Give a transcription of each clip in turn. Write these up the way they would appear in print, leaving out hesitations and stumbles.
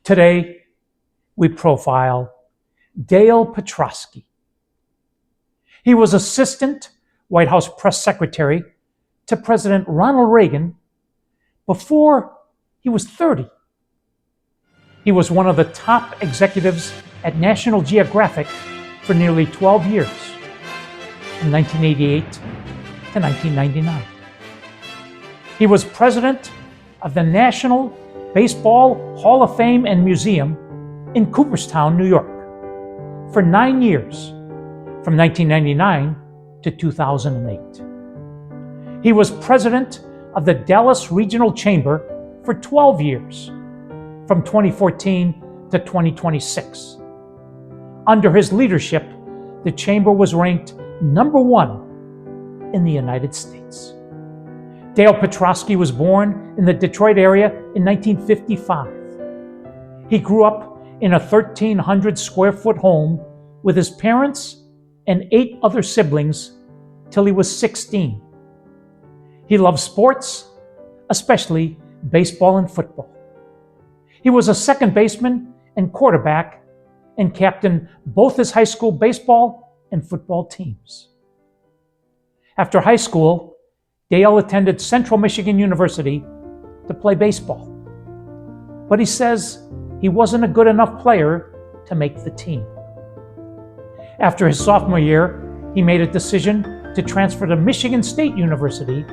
Today, we profile Dale Petroskey. He was Assistant White House Press Secretary to President Ronald Reagan before he was 30. He was one of the top executives at National Geographic for nearly 12 years, from 1988 to 1999. He was president of the National Baseball Hall of Fame and Museum in Cooperstown, New York, for 9 years, from 1999 to 2008. He was president of the Dallas Regional Chamber for 12 years, from 2014 to 2026. Under his leadership, the chamber was ranked #1 in the United States. Dale Petroskey was born in the Detroit area in 1955. He grew up in a 1,300 square foot home with his parents and 8 other siblings till he was 16. He loved sports, especially baseball and football. He was a second baseman and quarterback and captained both his high school baseball and football teams. After high school, Dale attended Central Michigan University to play baseball. But he says he wasn't a good enough player to make the team. After his sophomore year, he made a decision to transfer to Michigan State University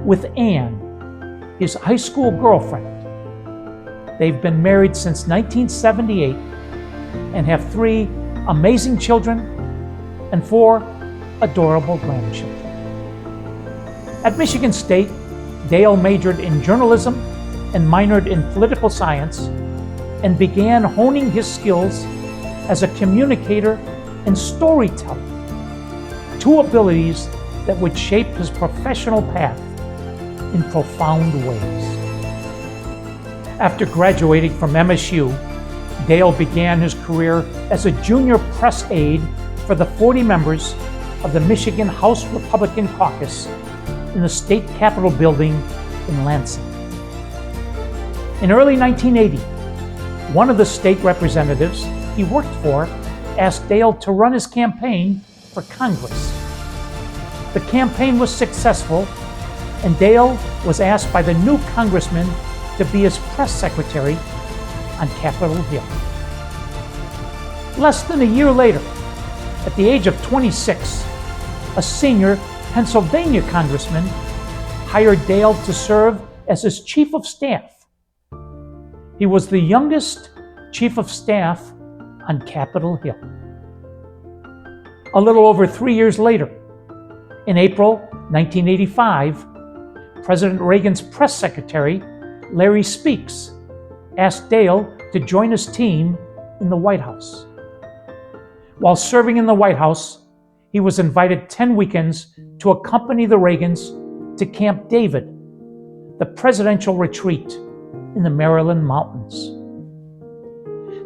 with Ann, his high school girlfriend. They've been married since 1978 and have 3 amazing children and 4 adorable grandchildren. At Michigan State, Dale majored in journalism and minored in political science and began honing his skills as a communicator and storyteller, 2 abilities that would shape his professional path in profound ways. After graduating from MSU, Dale began his career as a junior press aide for the 40 members of the Michigan House Republican Caucus in the state capitol building in Lansing. In early 1980, one of the state representatives he worked for asked Dale to run his campaign for Congress. The campaign was successful, and Dale was asked by the new congressman to be his press secretary on Capitol Hill. Less than a year later, at the age of 26, a senior Pennsylvania congressman hired Dale to serve as his chief of staff. He was the youngest chief of staff on Capitol Hill. A little over 3 years later, in April 1985, President Reagan's press secretary, Larry Speakes, asked Dale to join his team in the White House. While serving in the White House, he was invited 10 weekends to accompany the Reagans to Camp David, the presidential retreat in the Maryland mountains.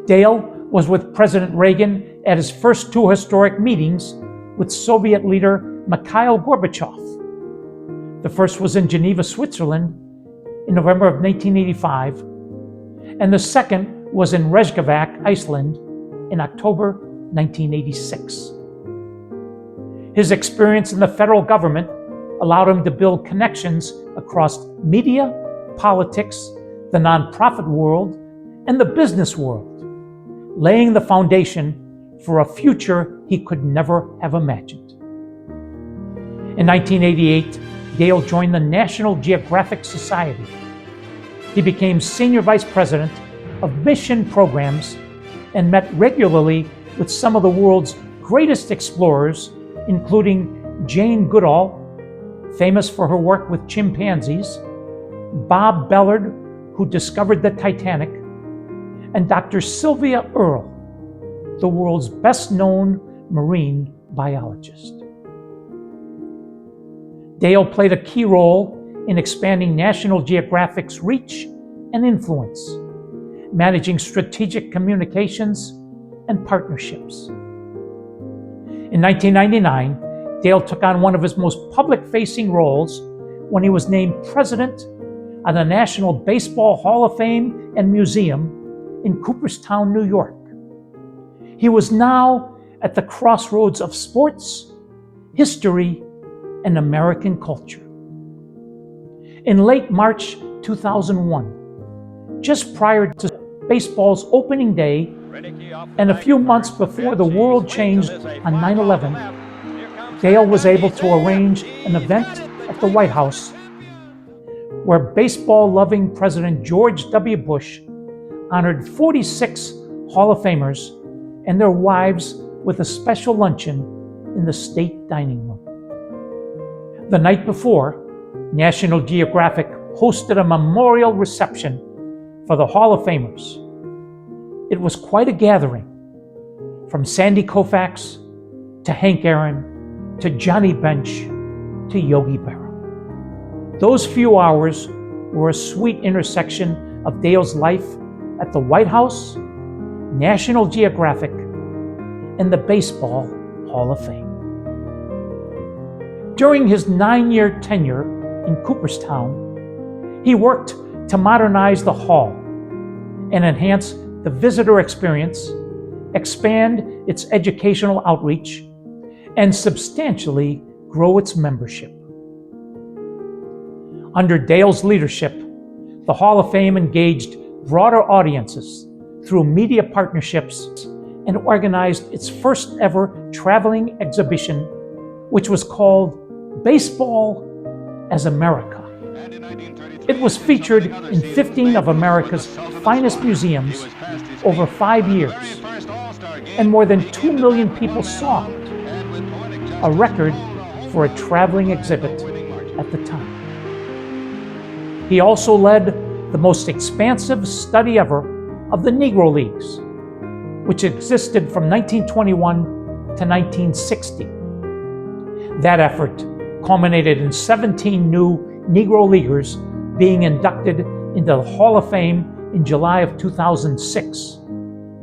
Dale was with President Reagan at his first 2 historic meetings with Soviet leader Mikhail Gorbachev. The first was in Geneva, Switzerland, in November of 1985, and the second was in Reykjavik, Iceland, in October 1986. His experience in the federal government allowed him to build connections across media, politics, the nonprofit world, and the business world, laying the foundation for a future he could never have imagined. In 1988, Dale joined the National Geographic Society. He became Senior Vice President of Mission Programs and met regularly with some of the world's greatest explorers, including Jane Goodall, famous for her work with chimpanzees, Bob Bellard, who discovered the Titanic, and Dr. Sylvia Earle, the world's best-known marine biologist. Dale played a key role in expanding National Geographic's reach and influence, managing strategic communications and partnerships. In 1999, Dale took on one of his most public-facing roles when he was named president of the National Baseball Hall of Fame and Museum in Cooperstown, New York. He was now at the crossroads of sports, history, and American culture. In late March 2001, just prior to baseball's opening day and a few months before the world changed on 9/11, Dale was able to arrange an event at the White House where baseball-loving President George W. Bush honored 46 Hall of Famers and their wives with a special luncheon in the state dining room. The night before, National Geographic hosted a memorial reception for the Hall of Famers. It was quite a gathering, from Sandy Koufax to Hank Aaron to Johnny Bench to Yogi Berra. Those few hours were a sweet intersection of Dale's life at the White House, National Geographic, and the Baseball Hall of Fame. During his 9-year tenure in Cooperstown, he worked to modernize the hall and enhance the visitor experience, expand its educational outreach, and substantially grow its membership. Under Dale's leadership, the Hall of Fame engaged broader audiences through media partnerships and organized its first ever traveling exhibition, which was called Baseball as America. It was featured in 15 of America's finest museums over 5 years, and more than 2 million people saw it, a record for a traveling exhibit at the time. He also led the most expansive study ever of the Negro Leagues, which existed from 1921 to 1960. That effort culminated in 17 new Negro Leaguers being inducted into the Hall of Fame in July of 2006,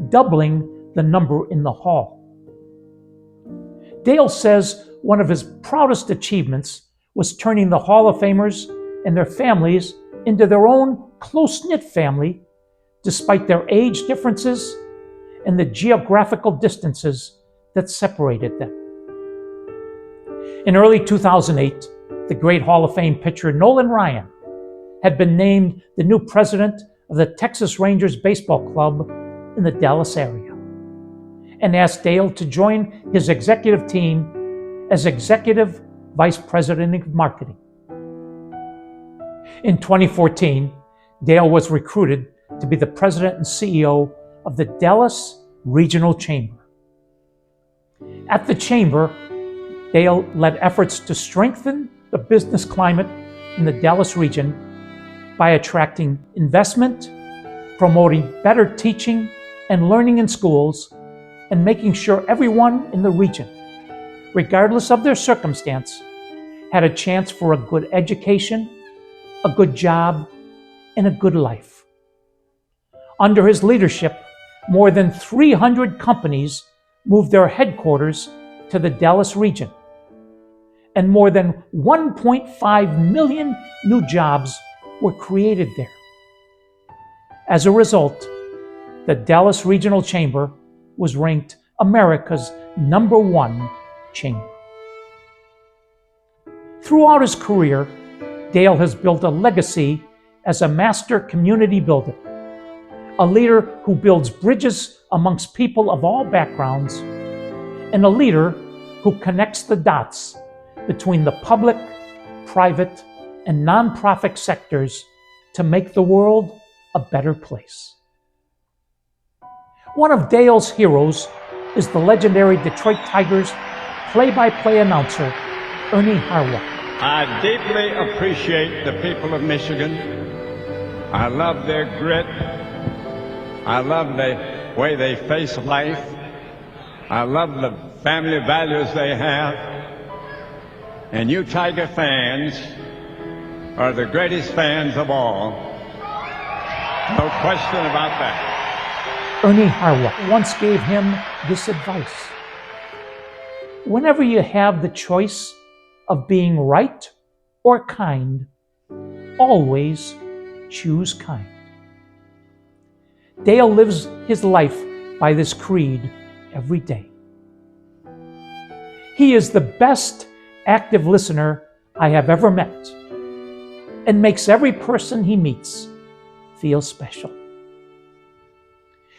doubling the number in the Hall. Dale says one of his proudest achievements was turning the Hall of Famers and their families into their own close-knit family, despite their age differences and the geographical distances that separated them. In early 2008, the great Hall of Fame pitcher Nolan Ryan had been named the new president of the Texas Rangers Baseball Club in the Dallas area, and asked Dale to join his executive team as executive vice president of marketing. In 2014, Dale was recruited to be the president and CEO of the Dallas Regional Chamber. At the Chamber, Dale led efforts to strengthen the business climate in the Dallas region by attracting investment, promoting better teaching and learning in schools, and making sure everyone in the region, regardless of their circumstance, had a chance for a good education, a good job, and a good life. Under his leadership, more than 300 companies moved their headquarters to the Dallas region, and more than 1.5 million new jobs were created there. As a result, the Dallas Regional Chamber was ranked America's #1 chamber. Throughout his career, Dale has built a legacy as a master community builder, a leader who builds bridges amongst people of all backgrounds, and a leader who connects the dots between the public, private, and nonprofit sectors to make the world a better place. One of Dale's heroes is the legendary Detroit Tigers play-by-play announcer, Ernie Harwell. I deeply appreciate the people of Michigan. I love their grit. I love the way they face life. I love the family values they have. And you Tiger fans are the greatest fans of all. No question about that. Ernie Harwell once gave him this advice: whenever you have the choice of being right or kind, always choose kind. Dale lives his life by this creed every day. He is the best active listener I have ever met and makes every person he meets feel special.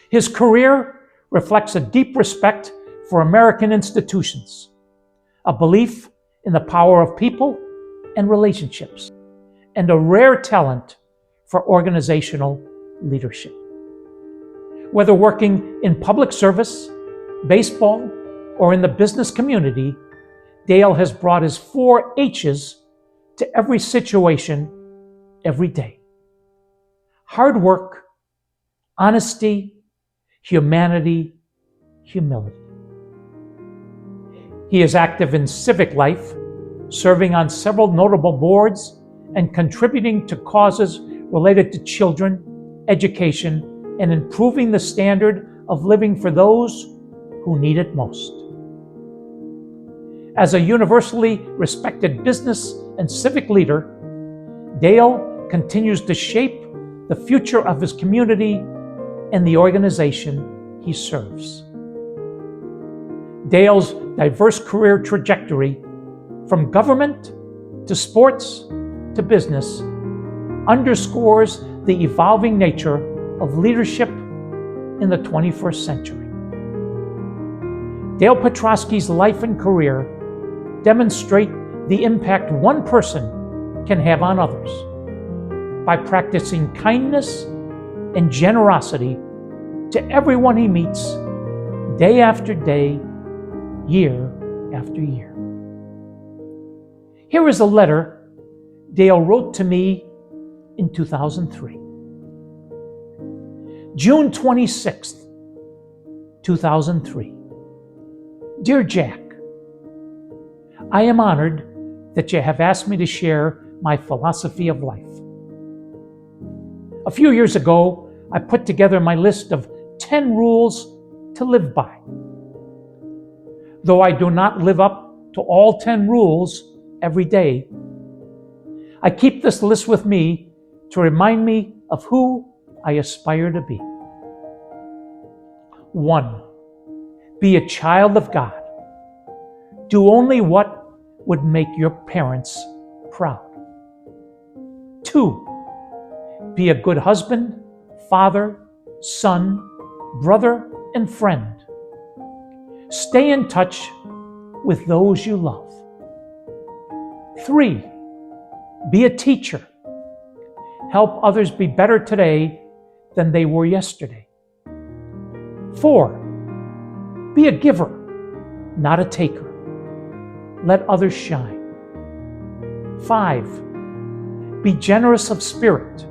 His career reflects a deep respect for American institutions, a belief in the power of people and relationships, and a rare talent for organizational leadership. Whether working in public service, baseball, or in the business community, Dale has brought his 4 H's to every situation, every day. Hard work, honesty, humanity, humility. He is active in civic life, serving on several notable boards and contributing to causes related to children, education, and improving the standard of living for those who need it most. As a universally respected business and civic leader, Dale continues to shape the future of his community and the organization he serves. Dale's diverse career trajectory, from government to sports to business, underscores the evolving nature of leadership in the 21st century. Dale Petroskey's life and career demonstrate the impact one person can have on others by practicing kindness and generosity to everyone he meets, day after day, year after year. Here is a letter Dale wrote to me in 2003. June 26th, 2003. Dear Jack, I am honored that you have asked me to share my philosophy of life. A few years ago, I put together my list of 10 rules to live by. Though I do not live up to all 10 rules every day, I keep this list with me to remind me of who I aspire to be. 1. Be a child of God. Do only what would make your parents proud. 2. Be a good husband, father, son, brother, and friend. Stay in touch with those you love. 3. Be a teacher. Help others be better today than they were yesterday. 4. Be a giver, not a taker. Let others shine. 5. Be generous of spirit.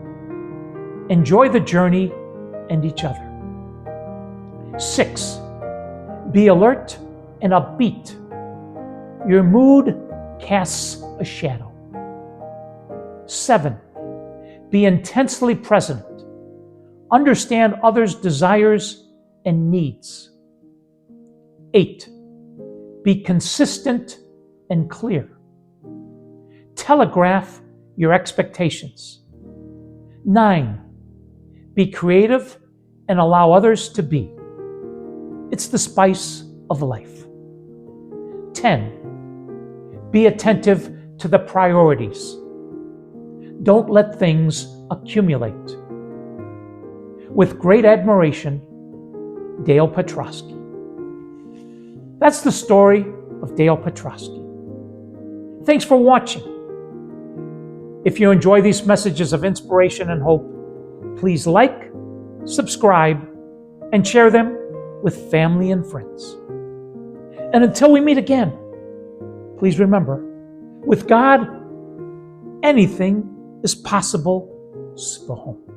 Enjoy the journey and each other. 6. Be alert and upbeat. Your mood casts a shadow. 7. Be intensely present. Understand others' desires and needs. 8. Be consistent and clear. Telegraph your expectations. 9. Be creative and allow others to be. It's the spice of life. 10. Be attentive to the priorities. Don't let things accumulate. With great admiration, Dale Petroskey. That's the story of Dale Petroskey. Thanks for watching. If you enjoy these messages of inspiration and hope, please like, subscribe, and share them with family and friends. And until we meet again, please remember, with God, anything is possible. Shalom.